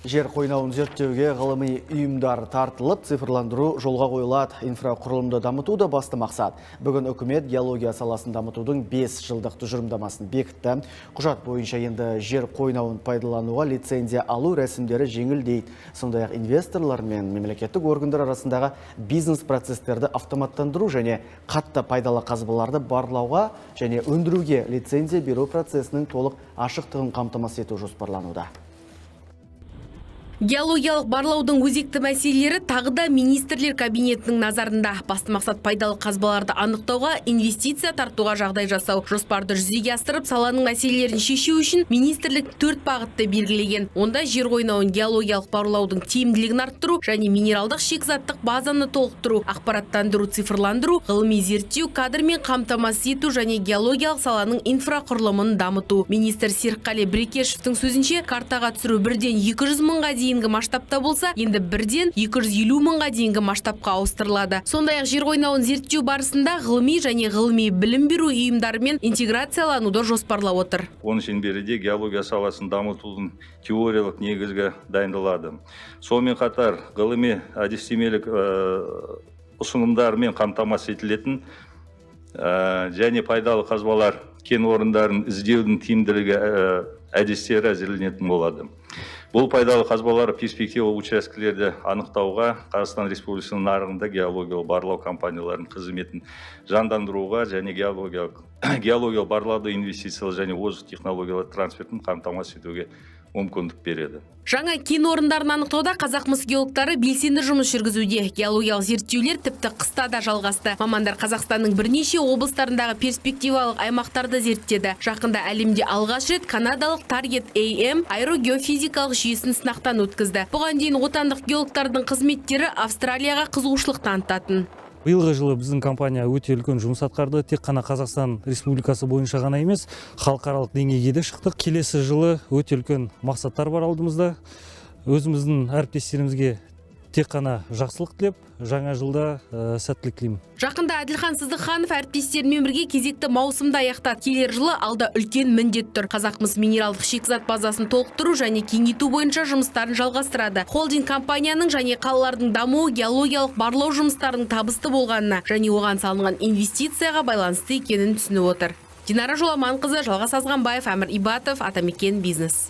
Жер қойнауын зерттеуге ғылыми ұйымдар тартылып, цифрландыру жолға қойылады, инфрақұрылымды дамытуды басты мақсат. Бүгін үкімет геология саласын дамытудың 5 жылдық тұжырымдамасын бекітті. Құжат бойынша енді жер қойнауын пайдалануға лицензия алу рәсімдері жеңілдейді. Сондай-ақ инвесторлар мен мемлекеттік органдар арасындағы бизнес процестерді автоматтандыру және қатты пайдалы қазбаларды барлауға және өндіруге лицензия беру процесінің толық ашықтығын қамтамасыз ету жоспарлануда. Геологиялық барлаудың өзекті мәселелері тағы да министрлер кабинетінің назарында. Басты мақсат пайдалы қазбаларды анықтауға, инвестиция тартуға жағдай жасау. Жоспарды жүзеге асырып, саланың мәселелерін шешу үшін министрлік 4 бағытты белгілеген. Онда жер қойнауын геологиялық барлаудың тиімділігін арттыру және минералдық шикізаттық базаны толықтыру, ақпараттандыру, цифрландыру, ғылыми зерттеу, кадрмен қамтамасыз ету және геологиялық саланың инфрақұрылымын дамыту. Министр Серікқали Брекешевтің сөзінше, картаға түсіру бірден 200 мыңға дейінгі масштабта болса, енді бірден 250 мыңға дейінгі масштабқа ауыстырылады. Сондай-ақ жер қойнауын зерттеу барысында ғылыми және ғылыми білім беру ұйымдарымен интеграциялануды жоспарлап отыр. Оның шеңберінде геология саласын дамытудың теориялық негізгі дайындалады. Сонымен қатар ғылыми әдістемелік ұсынымдармен қамтамасыз етілетін және пайдалы қазбалар кен орындарын іздеудің тиімділігі әдістері әзірленетін болады. Бұл пайдалы қазбалар перспектива учаскелерді анықтауға, Қазақстан Республикасының нарығында геологиялық барлау компанияларының қызметін жандандыруға және геологиялық барлауды инвестициялық және озық технологиялар трансфертін қамтамасыз етуге мүмкіндік береді. Жаңа кен орындарын анықтауда қазақмыс геологтары белсенді жұмыс жүргізуде. Геологиялық зерттеулер тіпті қыста да жалғасты. Мамандар Қазақстанның бірнеше облыстарындағы перспективалық аймақтарды зерттеді. Жақында әлемде алғаш рет канадалық Target AM аэрогеофизикалық жүйесін сынақтан өткізді. Бұған дейін отандық геологтардың қызметтері Австралияға қызығушылық танытатын. Биылғы жылы біздің компания өте үлкен жұмыс атқарды. Тек қана Қазақстан Республикасы бойынша ғана емес, халықаралық деңгейге де шықтық. Келесі жылы өте үлкен мақсаттар бар алдымызда. Өзіміздің әріптестерімізге тек қана жақсылық тілеп, жаңа жылда сәттілік тілеймін. Жақында Әділхан Сыздықханов әріптестерімен бірге кезекті маусымда аяқтады. Келер жылы алда үлкен міндет тұр. Қазақмыс минералдық шикізат базасын толықтыру және кеңейту бойынша жұмыстарын жалғастырады. Холдинг компанияның және қалалардың дамуы геологиялық барлау жұмыстарының табысты болғанына және оған салынған инвестицияға байланысты екенін түсініп отыр. Динара Жоламанқызы, Жалғас Азғанбаев, Әмір Ибатов, Атамекен бизнес.